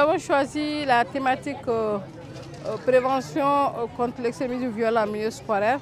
avons choisi la thématique prévention contre l'extrémisme violent en milieu scolaire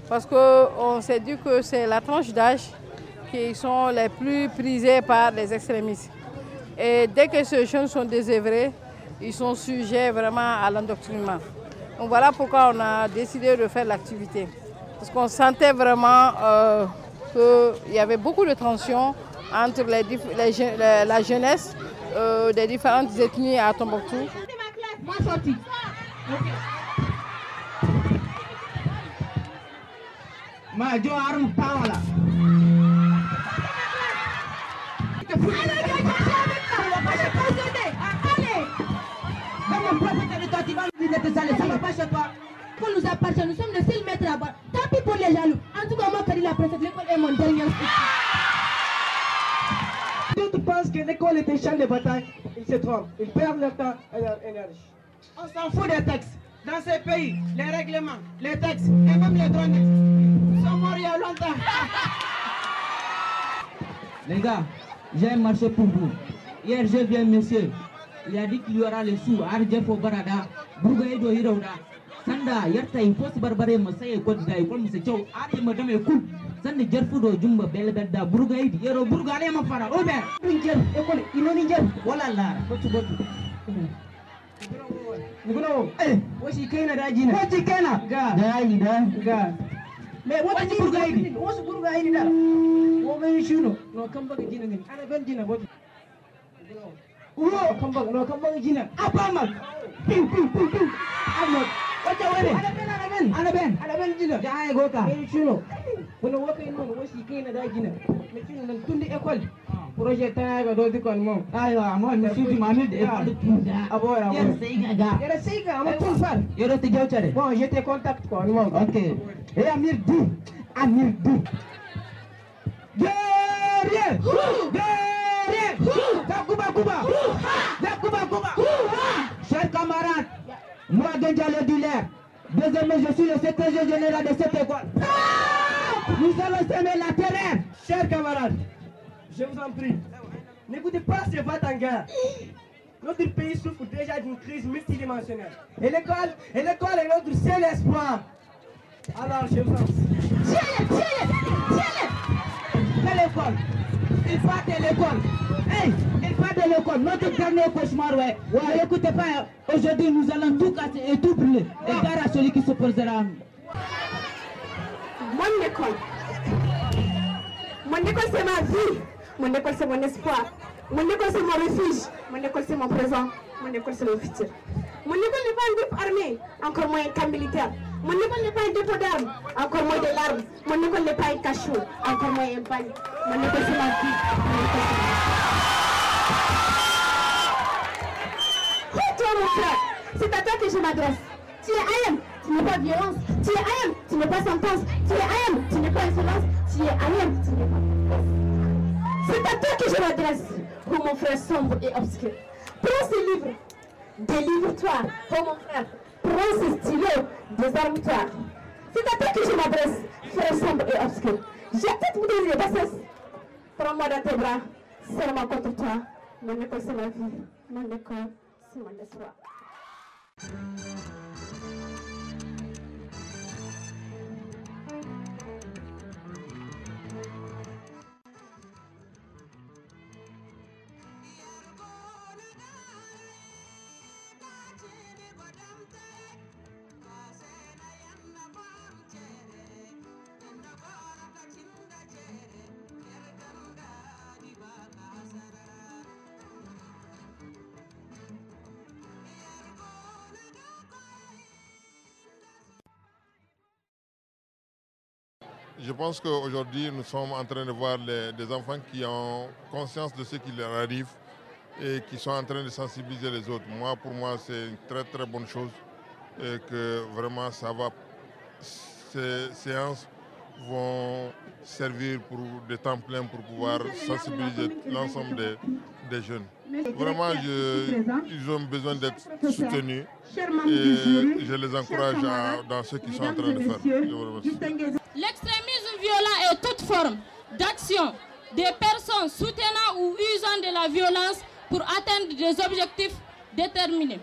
parce qu'on s'est dit que c'est la tranche d'âge qui sont les plus prisées par les extrémistes. Et dès que ces jeunes sont désœuvrés, ils sont sujets vraiment à l'endoctrinement. Donc voilà pourquoi on a décidé de faire l'activité. Parce qu'on sentait vraiment qu'il y avait beaucoup de tensions entre la jeunesse des différentes ethnies à Tombouctou. Moi sorti. Ma jo arme pas là. Ça va pas chez toi. Pour nous appartient, nous sommes le seul maître à bord. Tant pis pour les jaloux. En tout cas, moi, Kari la princesse, l'école est mon dernier souci. D'autres pensent que l'école est un champ de bataille. Ils se trompent. Ils perdent leur temps et leur énergie. On s'en fout des textes. Dans ces pays, les règlements, les textes et même les drones sont morts il y a longtemps. Les gars, j'ai marché pour vous. Hier, je viens, monsieur. Il a dit qu'il y aura les sous. Arjefo Barada, Bougaïdo Hiroda. Sanda, Yerta, il faut se barbarer, Mossaï, Kodida, comme c'est Joe, Adi, madame, et coup. Sanda, Jerfudo, Jumba, Belbeda, Bougaïd, Yero, Bourgane, ma fara, Omer, Winger, Ecole, Inoninger, voilà là, Botu Botu. Nuguno, what's he kind of Dajina? What's he kind of? God. Mais what's Bourgaïd? What's Bourgaïd? Woman, you know, no come back again. And a Benjina, what? Come back, Gina. Apamak. Pew. I'm not. What's your way? Anaben, Gina. Jai Goka. Hey, Chuno. When I walk in, what's he kind of Dajina? Making them to the equal. Project I go to Conmo. I'm on the shooting my mid. Avoid. You're a Sega. I'm a full fan. You're at the Gaucher. Bon, you take contact con. Okay. Hey, I'm here. Kuba. Chers camarades, moi Genjalo Dulaire, désormais je suis le secrétaire général de cette école. Nous allons semer la terreur. Chers camarades, je vous en prie, n'écoutez pas ce va-t-en-guerre. Notre pays souffre déjà d'une crise multidimensionnelle. Et l'école est notre seul espoir. Alors je vous en prie. Tiens-le. Quelle école? Il part de l'école. Hey, il part de l'école. Notre dernier cauchemar, ouais. Écoutez pas, aujourd'hui nous allons tout casser et tout brûler. Et gare à celui qui s'opposera à nous. Mon école, c'est ma vie. Mon école, c'est mon espoir. Mon école, c'est mon refuge. Mon école, c'est mon présent. Mon école, c'est mon futur. Mon école n'est pas un groupe armé, encore moins un camp militaire. Mon école n'est pas un dépôt d'armes, encore moins de l'arme. Mon école n'est pas un cachot, encore moins un bagne. Mon école, c'est ma vie. Toi, mon frère, c'est à toi que je m'adresse. Tu es IM, tu n'es pas violence. Tu es IM, tu n'es pas sentence. Tu es IM, tu n'es pas insolence. Tu es IM, tu n'es pas. C'est à toi que je m'adresse, oh mon frère sombre et obscur. Prends ce livre, délivre-toi, oh mon frère. Prends ce stylo, désarme-toi. C'est à toi que je m'adresse, frère sombre et obscur. J'ai toute mon désir bassesse. Prends-moi dans tes bras, serre-moi contre toi. Mon école, c'est ma vie. Mon école, c'est mon espoir. Je pense qu'aujourd'hui, nous sommes en train de voir des enfants qui ont conscience de ce qui leur arrive et qui sont en train de sensibiliser les autres. Pour moi, c'est une très très bonne chose et que vraiment ces séances vont servir pour des temps pleins pour pouvoir sensibiliser l'ensemble des jeunes. Vraiment, ils ont besoin d'être soutenus et je les encourage dans ce qu'ils sont en train de faire. L'extrémisme violent est toute forme d'action des personnes soutenant ou usant de la violence pour atteindre des objectifs déterminée.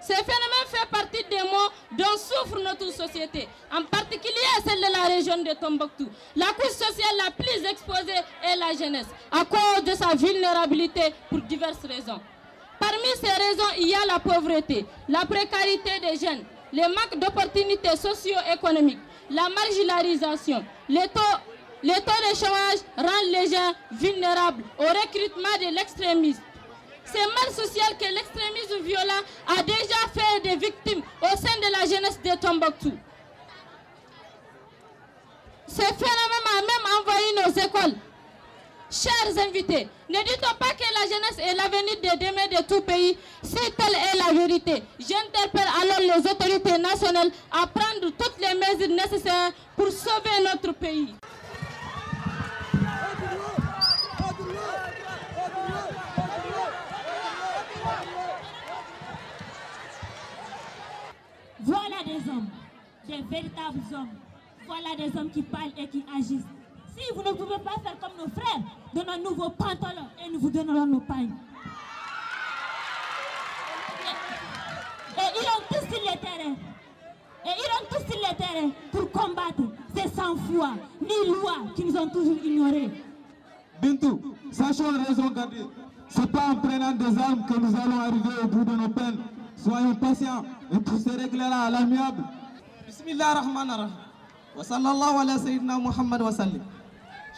Ce phénomène fait partie des maux dont souffre notre société, en particulier celle de la région de Tombouctou. La couche sociale la plus exposée est la jeunesse, à cause de sa vulnérabilité pour diverses raisons. Parmi ces raisons, il y a la pauvreté, la précarité des jeunes, les manques d'opportunités socio-économiques, la marginalisation, les taux de chômage rendent les gens vulnérables au recrutement de l'extrémisme. C'est mal social que l'extrémisme violent a déjà fait des victimes au sein de la jeunesse de Tombouctou. Ce phénomène a même envahi nos écoles. Chers invités, ne dit-on pas que la jeunesse est l'avenir de demain de tout pays? Si telle est la vérité, j'interpelle alors les autorités nationales à prendre toutes les mesures nécessaires pour sauver notre pays. Voilà des hommes, des véritables hommes. Voilà des hommes qui parlent et qui agissent. Si vous ne pouvez pas faire comme nos frères, donnons-nous vos pantalons et nous vous donnerons nos pagnes. Et ils ont tous sur les terrains. Et ils ont tous sur les terrains pour combattre ces sans-foi, ni lois qui nous ont toujours ignorés. Bintou, sachons raison garder. Ce n'est pas en prenant des armes que nous allons arriver au bout de nos peines. Soyons patients et tout se réglera à l'amiable. Bismillah ar-Rahman ar-Rahim. Wa sallallahu ala sayyidina Muhammad wa sallim.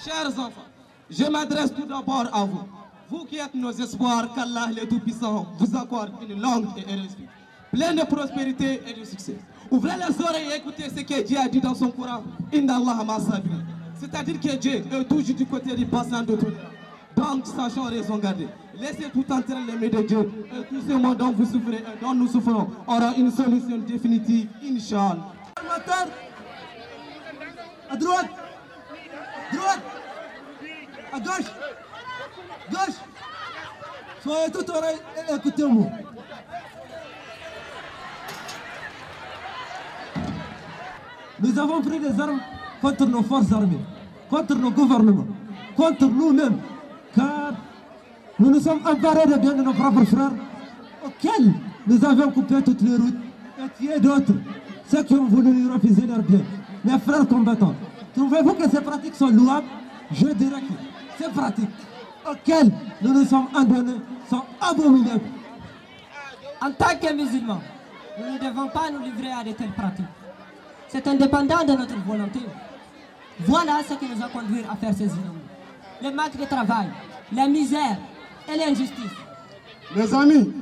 Chers enfants, je m'adresse tout d'abord à vous. Vous qui êtes nos espoirs, qu'Allah le Tout-Puissant vous accorde une longue et heureuse vie, pleine de prospérité et de succès. Ouvrez les oreilles et écoutez ce que Dieu a dit dans son Coran. Inna Allah ma sabri. C'est-à-dire que Dieu est toujours du côté du passant de tout. Donc, sachons raison garder. Laissez tout entrer les mains de Dieu. Et tout ce monde dont vous souffrez et dont nous souffrons aura une solution définitive, Inch'Allah. À droite, droite, à gauche, gauche. Soyez tout oreilles et écoutez-moi. Nous avons pris des armes contre nos forces armées, contre nos gouvernements, contre nous-mêmes, car nous nous sommes emparés des biens de nos propres frères, auxquels nous avions coupé toutes les routes et tué d'autres, ceux qui ont voulu nous refuser leurs biens. Mes frères combattants, trouvez-vous que ces pratiques sont louables? Je dirais que ces pratiques auxquelles nous nous sommes adonnés sont abominables. En tant que musulmans, nous ne devons pas nous livrer à de telles pratiques. C'est indépendant de notre volonté. Voilà ce qui nous a conduit à faire ces ignominies. Le manque de travail, la misère et l'injustice. Mes amis,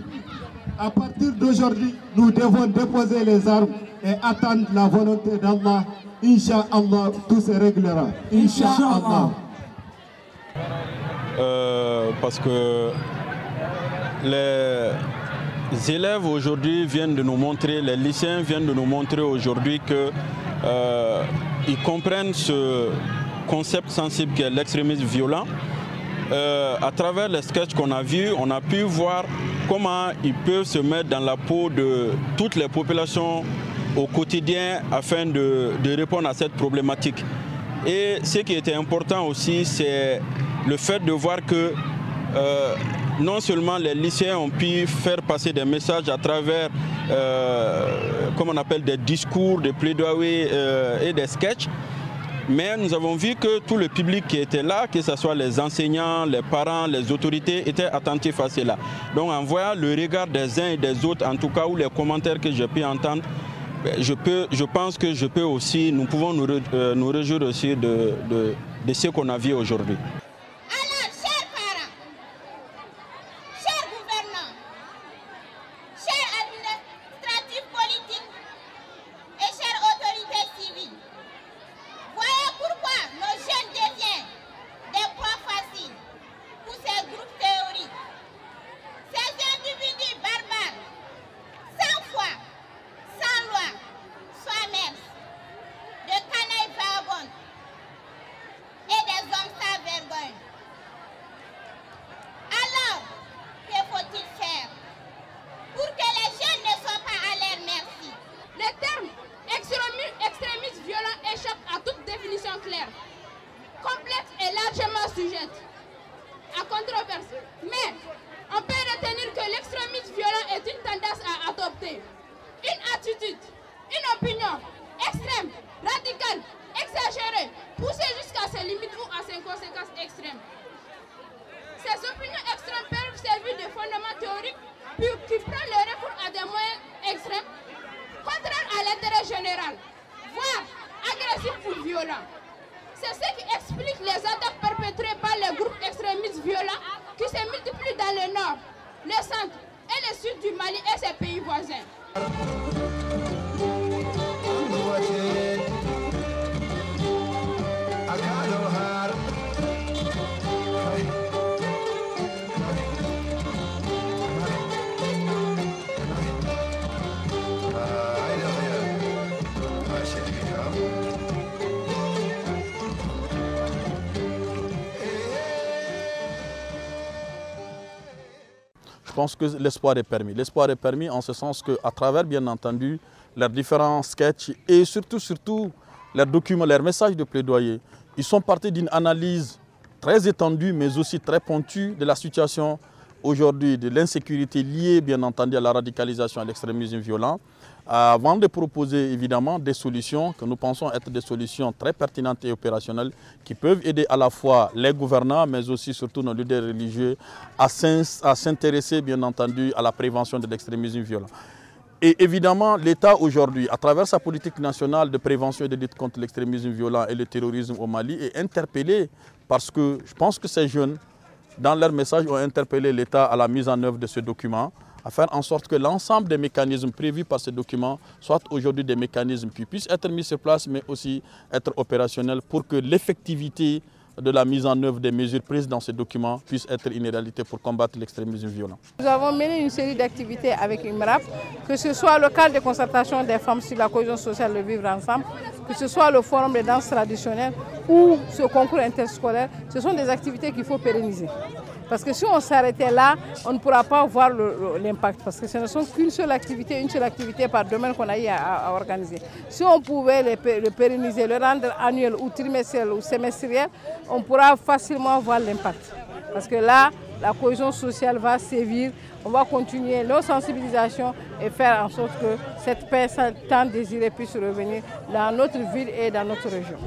à partir d'aujourd'hui, nous devons déposer les armes et attendre la volonté d'Allah. Inch'Allah, tout se réglera. Inch'Allah. Parce que les élèves aujourd'hui viennent de nous montrer, les lycéens viennent de nous montrer aujourd'hui qu'ils comprennent ce concept sensible qu'est l'extrémisme violent. À travers les sketchs qu'on a vus, on a pu voir comment ils peuvent se mettre dans la peau de toutes les populations au quotidien afin de répondre à cette problématique. Et ce qui était important aussi, c'est le fait de voir que non seulement les lycéens ont pu faire passer des messages à travers, comme on appelle, des discours, des plaidoyers et des sketchs, mais nous avons vu que tout le public qui était là, que ce soit les enseignants, les parents, les autorités, étaient attentifs à cela. Donc en voyant le regard des uns et des autres, en tout cas, ou les commentaires que j'ai pu entendre, je pense que je peux aussi, nous pouvons nous réjouir aussi de ce qu'on a vu aujourd'hui. Alors, chers parents, chers gouvernants, chers administratifs politiques et chères autorités civiles, voyez pourquoi nos jeunes deviennent des proies faciles pour ces groupes théoriques. Ces individus barbares, sans foi, sans loi, soit même de canailles vagabondes et des hommes sans vergogne. l'extrémisme violent est une tendance à adopter, une attitude, une opinion extrême, radicale, exagérée, poussée jusqu'à ses limites ou à ses conséquences extrêmes. Ces opinions extrêmes peuvent servir de fondement théorique qui prend le recours à des moyens extrêmes, contraires à l'intérêt général, voire agressifs ou violents. C'est ce qui explique les attaques perpétrées par les groupes extrémistes violents qui se multiplient dans le nord, le centre et le sud du Mali et ses pays voisins. Je pense que l'espoir est permis. L'espoir est permis en ce sens qu'à travers, bien entendu, leurs différents sketchs et surtout leurs documents, leurs messages de plaidoyer, ils sont partis d'une analyse très étendue mais aussi très pointue de la situation aujourd'hui, de l'insécurité liée bien entendu à la radicalisation et à l'extrémisme violent, avant de proposer évidemment des solutions que nous pensons être des solutions très pertinentes et opérationnelles qui peuvent aider à la fois les gouvernants mais aussi surtout nos leaders religieux à s'intéresser bien entendu à la prévention de l'extrémisme violent. Et évidemment l'État aujourd'hui, à travers sa politique nationale de prévention et de lutte contre l'extrémisme violent et le terrorisme au Mali, est interpellé parce que je pense que ces jeunes, dans leur message, ont interpellé l'État à la mise en œuvre de ce document, à faire en sorte que l'ensemble des mécanismes prévus par ce document soient aujourd'hui des mécanismes qui puissent être mis sur place, mais aussi être opérationnels pour que l'effectivité de la mise en œuvre des mesures prises dans ce document puisse être une réalité pour combattre l'extrémisme violent. Nous avons mené une série d'activités avec IMRAP, que ce soit le cadre de concertation des femmes sur la cohésion sociale de vivre ensemble, que ce soit le forum de danse traditionnelle ou ce concours interscolaire. Ce sont des activités qu'il faut pérenniser. Parce que si on s'arrêtait là, on ne pourra pas voir l'impact. Parce que ce ne sont qu'une seule activité par domaine qu'on a eu à organiser. Si on pouvait le pérenniser, le rendre annuel ou trimestriel ou semestriel, on pourra facilement voir l'impact. Parce que là, la cohésion sociale va sévir. On va continuer nos sensibilisations et faire en sorte que cette paix tant désirée puisse revenir dans notre ville et dans notre région.